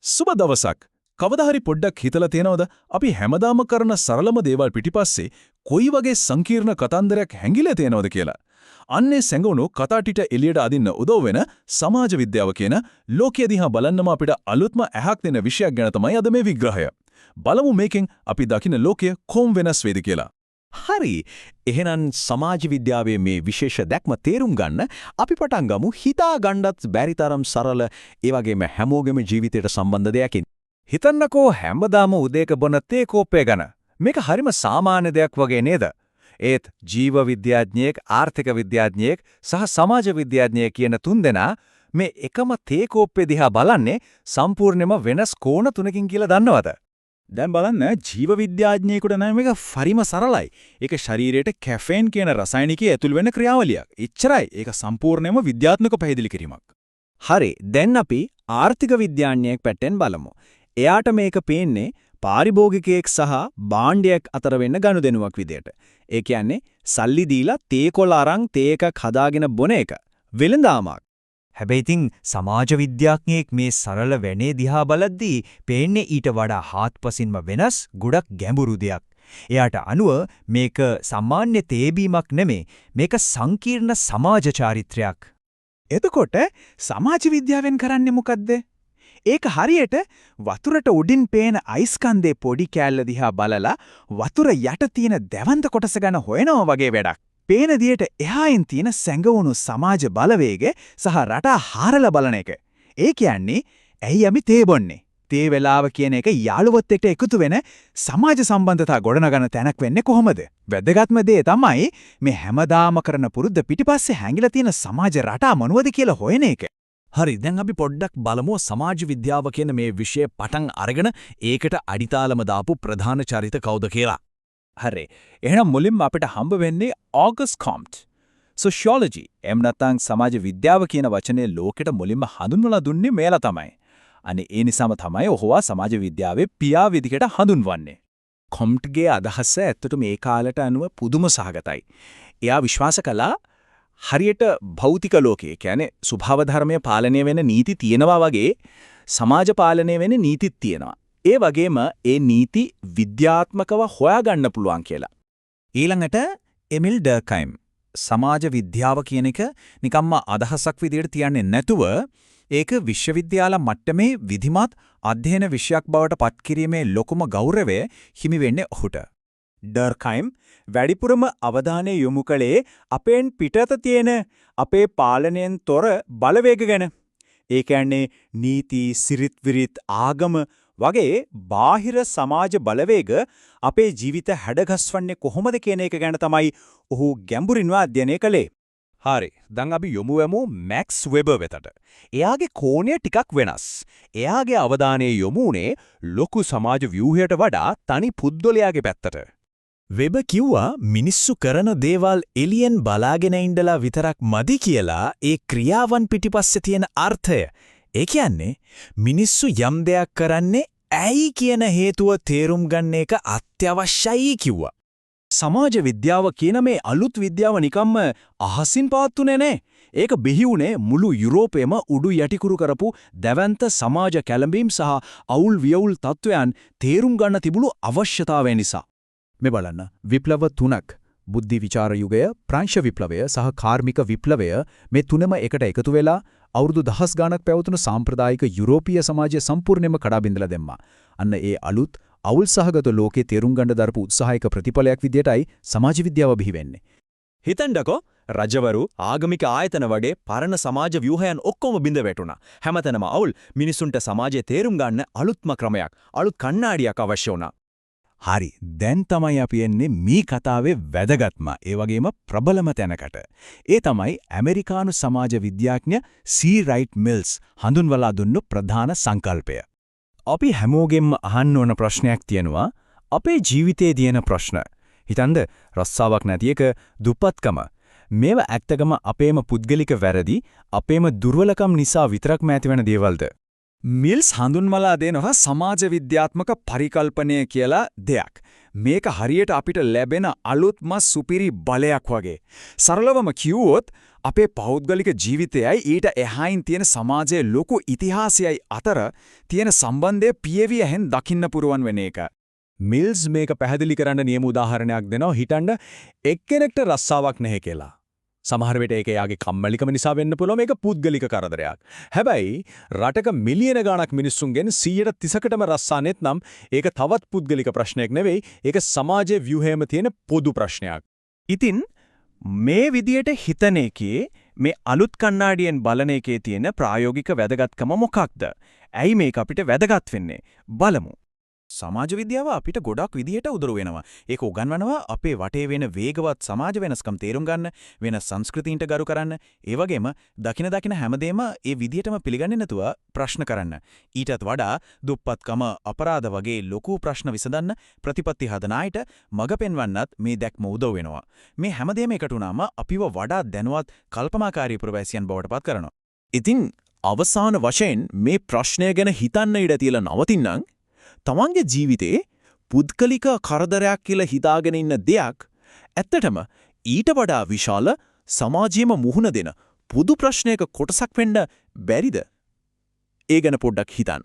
සුබ දවසක්. කවදා හරි පොඩ්ඩක් හිතලා තියෙනවද අපි හැමදාම කරන සරලම දේවල් පිටිපස්සේ කොයි වගේ සංකීර්ණ කතන්දරයක් හැංගිලා තියෙනවද කියලා? අන්නේ සැඟවුණු කතාටිට එළියට අදින්න උදව් වෙන සමාජ විද්‍යාව කියන ලෝකයේ දිහා බලන්නම අපිට අලුත්ම ඇහක් දෙන විෂයක් ගැන තමයි අද මේ විග්‍රහය. බලමු මේකෙන් අපි දකින ලෝකය කොම් වෙනස් වේද කියලා. හරි. එහෙනම් සමාජ විද්‍යාවේ මේ විශේෂ දැක්ම තේරුම් ගන්න අපි පටන් ගමු හිතා ගන්නත් බැරි තරම් සරල ඒ වගේම හැමෝගෙම ජීවිතයට සම්බන්ධ දෙයකින්. හිතන්නකෝ හැමදාම උදේක බොන තේ කෝප්පය ගැන. මේක හරිම සාමාන්‍ය දෙයක් වගේ නේද? ඒත් ජීව විද්‍යාඥයෙක්, ආර්ථික විද්‍යාඥයෙක් සහ සමාජ විද්‍යාඥයෙක් කියන තුන්දෙනා මේ එකම තේ කෝප්පේ දිහා බලන්නේ සම්පූර්ණයෙන්ම වෙනස් කෝණ තුනකින් කියලා දන්නවද? දැන් බලන්න ජීව විද්‍යාඥයෙකුට නම් මේක හරිම සරලයි. ඒක ශරීරයට කැෆේන් කියන රසායනිකය ඇතුල් වෙන ක්‍රියාවලියක්. එච්චරයි. ඒක සම්පූර්ණයෙන්ම විද්‍යාත්මක පැහැදිලි කිරීමක්. හරි. දැන් අපි ආර්ථික විද්‍යාඥයෙක් පැත්තෙන් බලමු. එයාට මේක පේන්නේ පාරිභෝගිකයෙක් සහ භාණ්ඩයක් අතර වෙන්න ගනුදෙනුවක් විදියට. ඒ කියන්නේ සල්ලි දීලා තේ කොළ අරන් තේ එකක් හදාගෙන බොන එක. වෙළඳාමක්. හැබැයි ඉතින් සමාජ විද්‍යාඥයෙක් මේ සරල වෙනේ දිහා බලද්දී පේන්නේ ඊට වඩා හාත්පසින්ම වෙනස් ගොඩක් ගැඹුරු දෙයක්. එයාට අනුව මේක සාමාන්‍ය තේබීමක් නෙමෙයි. මේක සංකීර්ණ සමාජ චාරිත්‍රයක්. එතකොට සමාජ විද්‍යාවෙන් කරන්නේ මොකද්ද? ඒක හරියට වතුරට උඩින් පේන අයිස් කන්දේ පොඩි කෑල්ල දිහා බලලා වතුර යට තියෙන දැවන්ත කොටස ගැන හොයනවා වගේ වැඩක්. පේන දියට එහායින් තියෙන සැඟවුණු සමාජ බලවේග සහ රටා හාරලා බලන එක. ඒ කියන්නේ ඇයි අපි තේ බොන්නේ? තේ වෙලාව කියන එක යාළුවොත් එක්ක එකතු වෙන සමාජ සම්බන්ධතා ගොඩනගන තැනක් වෙන්නේ කොහොමද? වැදගත්ම දේ තමයි මේ හැමදාම කරන පුරුද්ද පිටිපස්සේ හැංගිලා තියෙන සමාජ රටා මොනවද කියලා හොයන එක. හරි. දැන් අපි පොඩ්ඩක් බලමු සමාජ විද්‍යාව කියන මේ විෂය පටන් අරගෙන ඒකට අඩිතාලම දාපු ප්‍රධාන චරිත කවුද කියලා. හරි. එහෙනම් මුලින්ම අපිට හම්බ වෙන්නේ ඕගස්ට් කොම්ට්. සොෂියොලොජි එම් නැත්නම් සමාජ විද්‍යාව කියන වචනේ ලෝකෙට මුලින්ම හඳුන්වලා දුන්නේ මෙයාලා තමයි. අනේ ඒ නිසාම තමයි ඔහුව සමාජ විද්‍යාවේ පියා විදිහට හඳුන්වන්නේ. කොම්ට්ගේ අදහස ඇත්තටම මේ කාලයට අනුව පුදුම සහගතයි. එයා විශ්වාස කළා හරියට භෞතික ලෝකයේ කියන්නේ ස්වභාව ධර්මයේ පාලනය වෙන නීති තියෙනවා වගේ සමාජ පාලනය වෙන නීතිත් තියෙනවා. ඒ වගේම ඒ නීති විද්‍යාත්මකව හොයාගන්න පුළුවන් කියලා. ඊළඟට එමිල් ඩර්කයිම් සමාජ විද්‍යාව කියන එක නිකම්ම අදහසක් විදිහට තියන්නේ නැතුව ඒක විශ්වවිද්‍යාල මට්ටමේ විධිමත් අධ්‍යයන විෂයක් බවට පත්කිරීමේ ලොකුම ගෞරවය හිමි වෙන්නේ ඔහුට. ඩර්කයිම් වැඩිපුරම අවධානය යොමු කළේ අපෙන් පිටත තියෙන අපේ පාලනයෙන් තොර බලවේග ගැන. ඒ කියන්නේ නීති, සිරිත් විරිත්, ආගම වගේ බාහිර සමාජ බලවේග අපේ ජීවිත හැඩගස්වන්නේ කොහොමද කියන එක ගැන තමයි ඔහු ගැඹුරින්ම අධ්‍යයනය කළේ. හරි. දැන් අපි යොමු වෙමු මැක්ස් වෙබර් වෙතට. එයාගේ කෝණය ටිකක් වෙනස්. එයාගේ අවධානය යොමු වුණේ ලොකු සමාජ ව්‍යුහයට වඩා තනි පුද්ගලයාගේ පැත්තට. වෙබර් කිව්වා මිනිස්සු කරන දේවල් එලියෙන් බලාගෙන ඉඳලා විතරක් මදි කියලා ඒ ක්‍රියාවන් පිටිපස්සේ තියෙන අර්ථය. ඒ කියන්නේ මිනිස්සු යම් දෙයක් කරන්නේ ඇයි කියන හේතුව තේරුම් ගන්න එක අත්‍යවශ්‍යයි කිව්වා. සමාජ විද්‍යාව කියන මේ අලුත් විද්‍යාව නිකම්ම අහසින් පාත්තුනේ නෑ. ඒක බිහි වුණේ මුළු යුරෝපයේම උඩු යටිකුරු කරපු දැවැන්ත සමාජ කැළඹීම් සහ අවුල් වියවුල් තත්වයන් තේරුම් ගන්න තිබුණු අවශ්‍යතාවය නිසා. මේ බලන්න විප්ලව තුනක් බුද්ධි විචාර යුගය, ප්‍රංශ විප්ලවය සහ කාර්මික විප්ලවය මේ තුනම එකට එකතු වෙලා අවුරුදු දහස් ගාණක් පැවතුණු සාම්ප්‍රදායික යුරෝපීය සමාජය සම්පූර්ණයෙන්ම කඩා බිඳලා දැම්මා. අන්න ඒ අලුත් අවුල් සහගත ලෝකේ තේරුම් ගන්න දරපු උත්සාහයක ප්‍රතිඵලයක් විදියටයි සමාජ විද්‍යාව බිහි වෙන්නේ. හිතන්නකෝ රජවරු ආගමික ආයතන වඩේ පරණ සමාජ ව්‍යුහයන් ඔක්කොම බිඳ වැටුණා. හැමතැනම අවුල් මිනිසුන්ට සමාජයේ තේරුම් ගන්න අලුත්ම ක්‍රමයක්, අලුත් කණ්ණාඩියක් අවශ්‍ය වුණා. හරි. දැන් තමයි අපි එන්නේ මේ කතාවේ වැදගත්ම ඒ වගේම ප්‍රබලම තැනකට. ඒ තමයි ඇමරිකානු සමාජ විද්‍යාඥ සී රයිට් මිල්ස් හඳුන්වලා දුන්නු ප්‍රධාන සංකල්පය. අපි හැමෝගෙම අහන්න ඕන ප්‍රශ්නයක් තියෙනවා. අපේ ජීවිතයේ තියෙන ප්‍රශ්න. හිතන්න රස්සාවක් නැති එක, දුප්පත්කම. මේවා ඇත්තටම අපේම පුද්ගලික වැරදි, අපේම දුර්වලකම් නිසා විතරක්ම ඇතිවෙන දේවල්ද? මිල්ස් හඳුන්වලා දෙනවා සමාජ විද්‍යාත්මක පරිකල්පනය කියලා දෙයක්. මේක හරියට අපිට ලැබෙන අලුත්ම සුපිරි බලයක් වගේ. සරලවම කිව්වොත් අපේ පෞද්ගලික ජීවිතයයි ඊට එහායින් තියෙන සමාජයේ ලොකු ඉතිහාසයයි අතර තියෙන සම්බන්ධය පියවියෙන් දකින්න පුරුවන් වෙන එක. මිල්ස් මේක පැහැදිලි කරන්න නියම උදාහරණයක් දෙනවා හිතන්න එක්කෙනෙක්ට රස්සාවක් නැහැ කියලා. සමහර වෙලට ඒක යාගේ කම්මැලිකම නිසා වෙන්න පුළුවන් මේක පුද්ගලික කරදරයක්. හැබැයි රටක මිලියන ගණක් මිනිස්සුන්ගෙන් 130කටම රස්සා නැත්නම් ඒක තවත් පුද්ගලික ප්‍රශ්නයක් නෙවෙයි ඒක සමාජයේ ව්‍යුහයේම තියෙන පොදු ප්‍රශ්නයක්. ඉතින් මේ විදියට හිතන එකේ මේ අලුත් කණ්ණාඩියෙන් බලන එකේ තියෙන ප්‍රායෝගික වැදගත්කම මොකක්ද? ඇයි මේක අපිට වැදගත් වෙන්නේ? බලමු. සමාජ විද්‍යාව අපිට ගොඩක් විදිහට උදව් වෙනවා. ඒක උගන්වනවා අපේ වටේ වෙන වේගවත් සමාජ වෙනස්කම් තේරුම් ගන්න, වෙන සංස්කෘතීන්ට ගරු කරන්න, ඒ වගේම දකින හැමදේම ඒ විදිහටම පිළිගන්නේ නැතුව ප්‍රශ්න කරන්න. ඊටත් වඩා දුප්පත්කම, අපරාධ වගේ ලොකු ප්‍රශ්න විසඳන්න ප්‍රතිපත්ති හදන අයට මඟ පෙන්වන්නත් මේ දැක්ම උදව් වෙනවා. මේ හැමදේම එකතු වුණාම අපිව වඩා දැනුවත් කල්පනාකාරී පුරවැසියන් බවට පත් කරනවා. ඉතින් අවසාන වශයෙන් මේ ප්‍රශ්නය ගැන හිතන්න ඉඩ තියලා නවතින්නම් තමන්ගේ ජීවිතේ පුද්ගලික කරදරයක් කියලා හිතාගෙන ඉන්න දෙයක් ඇත්තටම ඊට වඩා විශාල සමාජයේම මුහුණ දෙන පොදු ප්‍රශ්නයක කොටසක් වෙන්න බැරිද? ඒ ගැන පොඩ්ඩක් හිතන්න.